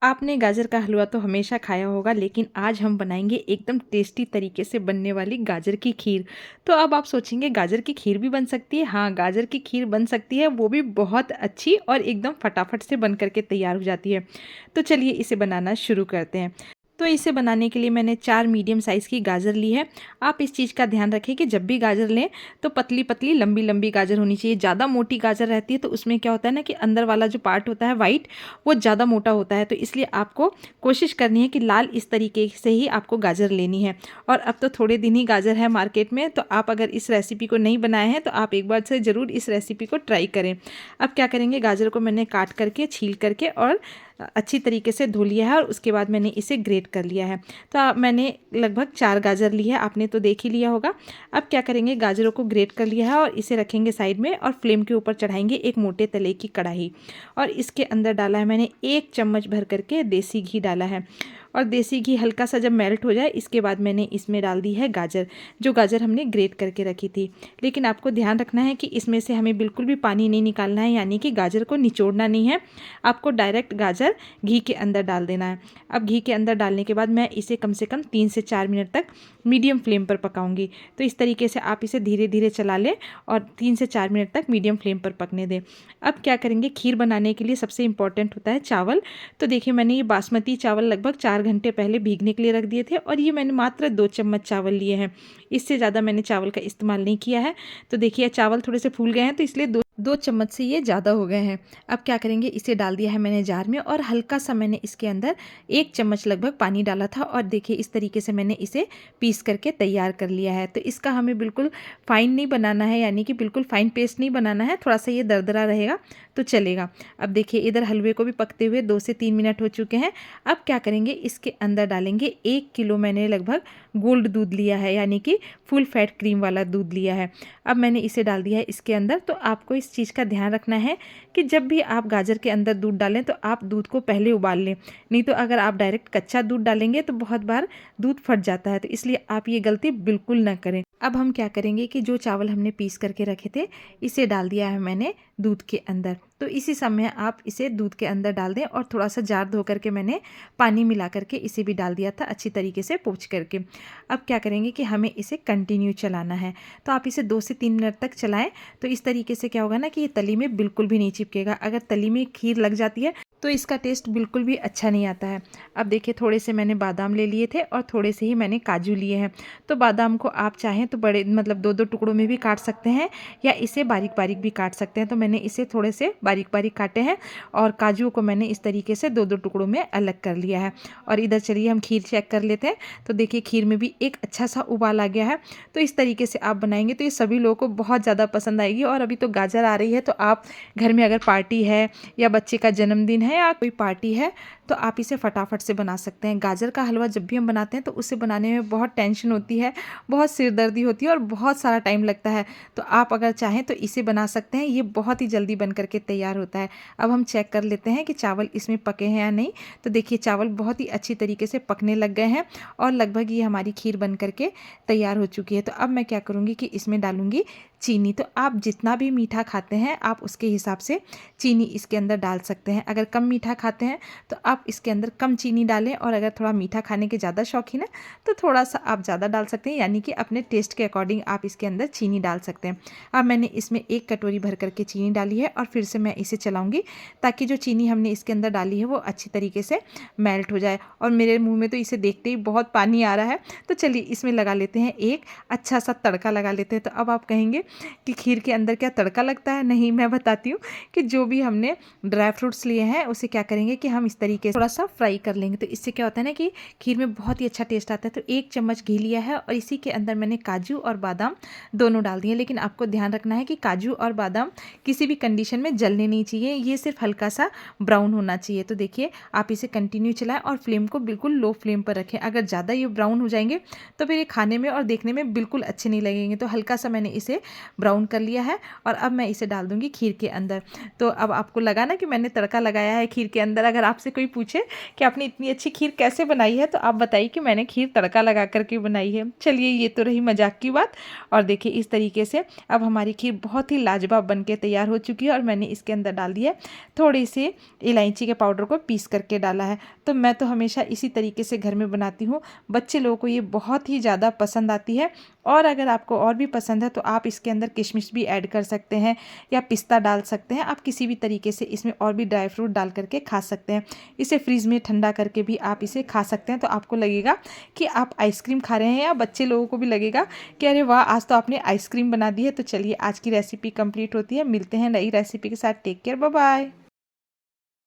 आपने गाजर का हलवा तो हमेशा खाया होगा, लेकिन आज हम बनाएंगे एकदम टेस्टी तरीके से बनने वाली गाजर की खीर। तो अब आप सोचेंगे गाजर की खीर भी बन सकती है? हाँ, गाजर की खीर बन सकती है, वो भी बहुत अच्छी और एकदम फटाफट से बन करके तैयार हो जाती है। तो चलिए इसे बनाना शुरू करते हैं। तो इसे बनाने के लिए मैंने 4 मीडियम साइज़ की गाजर ली है। आप इस चीज़ का ध्यान रखें कि जब भी गाजर लें तो पतली-पतली, लंबी-लंबी गाजर होनी चाहिए। ज़्यादा मोटी गाजर रहती है तो उसमें क्या होता है ना कि अंदर वाला जो पार्ट होता है व्हाइट, वो ज़्यादा मोटा होता है। तो इसलिए आपको कोशिश करनी है कि लाल इस तरीके से ही आपको गाजर लेनी है। और अब तो थोड़े दिन ही गाजर है मार्केट में, तो आप अगर इस रेसिपी को नहीं बनाए हैं तो आप एक बार से ज़रूर इस रेसिपी को ट्राई करें। अब क्या करेंगे, गाजर को मैंने काट करके, छील करके और अच्छी तरीके से धो लिया है और उसके बाद मैंने इसे ग्रेट कर लिया है। तो मैंने लगभग 4 गाजर ली है, आपने तो देख ही लिया होगा। अब क्या करेंगे, गाजरों को ग्रेट कर लिया है और इसे रखेंगे साइड में और फ्लेम के ऊपर चढ़ाएंगे एक मोटे तले की कढ़ाई। और इसके अंदर डाला है मैंने 1 चम्मच भर करके देसी घी डाला है। और देसी घी हल्का सा जब मेल्ट हो जाए, इसके बाद मैंने इसमें डाल दी है गाजर, जो गाजर हमने ग्रेट करके रखी थी। लेकिन आपको ध्यान रखना है कि इसमें से हमें बिल्कुल भी पानी नहीं निकालना है, यानी कि गाजर को निचोड़ना नहीं है। आपको डायरेक्ट गाजर घी के अंदर डाल देना है। अब घी के अंदर डालने के बाद मैं इसे कम से कम 3 से 4 मिनट तक मीडियम फ्लेम पर पकाऊंगी। तो इस तरीके से आप इसे धीरे धीरे चला लें और 3 से 4 मिनट तक मीडियम फ्लेम पर पकने दें। अब क्या करेंगे, खीर बनाने के लिए सबसे इम्पॉर्टेंट होता है चावल। तो देखिए, मैंने ये बासमती चावल लगभग 4 घंटे पहले भीगने के लिए रख दिए थे और ये मैंने मात्र 2 चम्मच चावल लिए हैं। इससे ज़्यादा मैंने चावल का इस्तेमाल नहीं किया है। तो देखिए, चावल थोड़े से फूल गए हैं, तो इसलिए दो चम्मच से ये ज़्यादा हो गए हैं। अब क्या करेंगे, इसे डाल दिया है मैंने जार में और हल्का सा मैंने इसके अंदर 1 चम्मच लगभग पानी डाला था और देखिए इस तरीके से मैंने इसे पीस करके तैयार कर लिया है। तो इसका हमें बिल्कुल फ़ाइन नहीं बनाना है, यानी कि बिल्कुल फ़ाइन पेस्ट नहीं बनाना है, थोड़ा सा ये दरदरा रहेगा तो चलेगा। अब देखिए, इधर हलवे को भी पकते हुए 2 से 3 मिनट हो चुके हैं। अब क्या करेंगे, इसके अंदर डालेंगे 1 किलो मैंने लगभग गोल्ड दूध लिया है, यानी कि फुल फैट क्रीम वाला दूध लिया है। अब मैंने इसे डाल दिया है इसके अंदर। तो आपको इस चीज़ का ध्यान रखना है कि जब भी आप गाजर के अंदर दूध डालें तो आप दूध को पहले उबाल लें, नहीं तो अगर आप डायरेक्ट कच्चा दूध डालेंगे तो बहुत बार दूध फट जाता है। तो इसलिए आप ये गलती बिल्कुल ना करें। अब हम क्या करेंगे कि जो चावल हमने पीस करके रखे थे, इसे डाल दिया है मैंने दूध के अंदर। तो इसी समय आप इसे दूध के अंदर डाल दें और थोड़ा सा जार धो करके मैंने पानी मिला करके इसे भी डाल दिया था, अच्छी तरीके से पोंछ करके। अब क्या करेंगे कि हमें इसे कंटिन्यू चलाना है। तो आप इसे 2 से 3 मिनट तक चलाएं। तो इस तरीके से क्या होगा ना कि ये तली में बिल्कुल भी नहीं चिपकेगा। अगर तली में खीर लग जाती है तो इसका टेस्ट बिल्कुल भी अच्छा नहीं आता है। अब देखिए, थोड़े से मैंने बादाम ले लिए थे और थोड़े से ही मैंने काजू लिए हैं। तो बादाम को आप चाहें तो बड़े मतलब 2-2 टुकड़ों में भी काट सकते हैं या इसे बारीक-बारीक भी काट सकते हैं। तो मैंने इसे थोड़े से बारीक-बारीक काटे हैं और काजू को मैंने इस तरीके से 2-2 टुकड़ों में अलग कर लिया है। और इधर चलिए हम खीर चेक कर लेते हैं। तो देखिए, खीर में भी एक अच्छा सा उबाल आ गया है। तो इस तरीके से आप बनाएंगे तो ये सभी लोगों को बहुत ज़्यादा पसंद आएगी। और अभी तो गाजर आ रही है, तो आप घर में अगर पार्टी है या बच्चे का जन्मदिन है या कोई पार्टी है तो आप इसे फटाफट से बना सकते हैं। गाजर का हलवा जब भी हम बनाते हैं तो उसे बनाने में बहुत टेंशन होती है, बहुत सिरदर्दी होती है और बहुत सारा टाइम लगता है। तो आप अगर चाहें तो इसे बना सकते हैं, ये बहुत ही जल्दी बन करके तैयार होता है। अब हम चेक कर लेते हैं कि चावल इसमें पके हैं या नहीं। तो देखिए, चावल बहुत ही अच्छी तरीके से पकने लग गए हैं और लगभग ये हमारी खीर बन करके तैयार हो चुकी है। तो अब मैं क्या करूँगी कि इसमें डालूँगी चीनी। तो आप जितना भी मीठा खाते हैं आप उसके हिसाब से चीनी इसके अंदर डाल सकते हैं। अगर कम मीठा खाते हैं तो आप इसके अंदर कम चीनी डालें और अगर थोड़ा मीठा खाने के ज़्यादा शौकीन है तो थोड़ा सा आप ज़्यादा डाल सकते हैं, यानी कि अपने टेस्ट के अकॉर्डिंग आप इसके अंदर चीनी डाल सकते हैं। अब मैंने इसमें 1 कटोरी भर करके चीनी डाली है और फिर से मैं इसे चलाऊँगी ताकि जो चीनी हमने इसके अंदर डाली है वो अच्छी तरीके से मेल्ट हो जाए। और मेरे मुँह में तो इसे देखते ही बहुत पानी आ रहा है। तो चलिए इसमें लगा लेते हैं एक अच्छा सा तड़का लगा लेते हैं। तो अब आप कहेंगे कि खीर के अंदर क्या तड़का लगता है? नहीं, मैं बताती हूँ कि जो भी हमने ड्राई फ्रूट्स लिए हैं उसे क्या करेंगे कि हम इस तरीके से थोड़ा सा फ्राई कर लेंगे। तो इससे क्या होता है ना कि खीर में बहुत ही अच्छा टेस्ट आता है। तो 1 चम्मच घी लिया है और इसी के अंदर मैंने काजू और बादाम दोनों डाल दिए। लेकिन आपको ध्यान रखना है कि काजू और बादाम किसी भी कंडीशन में जलने नहीं चाहिए, ये सिर्फ हल्का सा ब्राउन होना चाहिए। तो देखिए, आप इसे कंटिन्यू चलाएं और फ्लेम को बिल्कुल लो फ्लेम पर रखें। अगर ज़्यादा ये ब्राउन हो जाएंगे तो फिर ये खाने में और देखने में बिल्कुल अच्छे नहीं लगेंगे। तो हल्का सा मैंने इसे ब्राउन कर लिया है और अब मैं इसे डाल दूँगी खीर के अंदर। तो अब आपको लगा ना कि मैंने तड़का लगाया है खीर के अंदर। अगर आपसे कोई पूछे कि आपने इतनी अच्छी खीर कैसे बनाई है, तो आप बताइए कि मैंने खीर तड़का लगा कर के बनाई है। चलिए, ये तो रही मज़ाक की बात। और देखिए इस तरीके से अब हमारी खीर बहुत ही लाजवाब बन के तैयार हो चुकी है और मैंने इसके अंदर डाल दिया है थोड़ी सी इलायची के पाउडर को पीस करके डाला है। तो मैं तो हमेशा इसी तरीके से घर में बनाती हूँ। बच्चे लोगों को ये बहुत ही ज़्यादा पसंद आती है। और अगर आपको और भी पसंद है तो आप इसके अंदर किशमिश भी ऐड कर सकते हैं या पिस्ता डाल सकते हैं। आप किसी भी तरीके से इसमें और भी ड्राई फ्रूट डाल करके खा सकते हैं। इसे फ्रीज़ में ठंडा करके भी आप इसे खा सकते हैं। तो आपको लगेगा कि आप आइसक्रीम खा रहे हैं, या बच्चे लोगों को भी लगेगा कि अरे वाह, आज तो आपने आइसक्रीम बना दी है। तो चलिए, आज की रेसिपी कंप्लीट होती है। मिलते हैं नई रेसिपी के साथ। Take care, bye bye.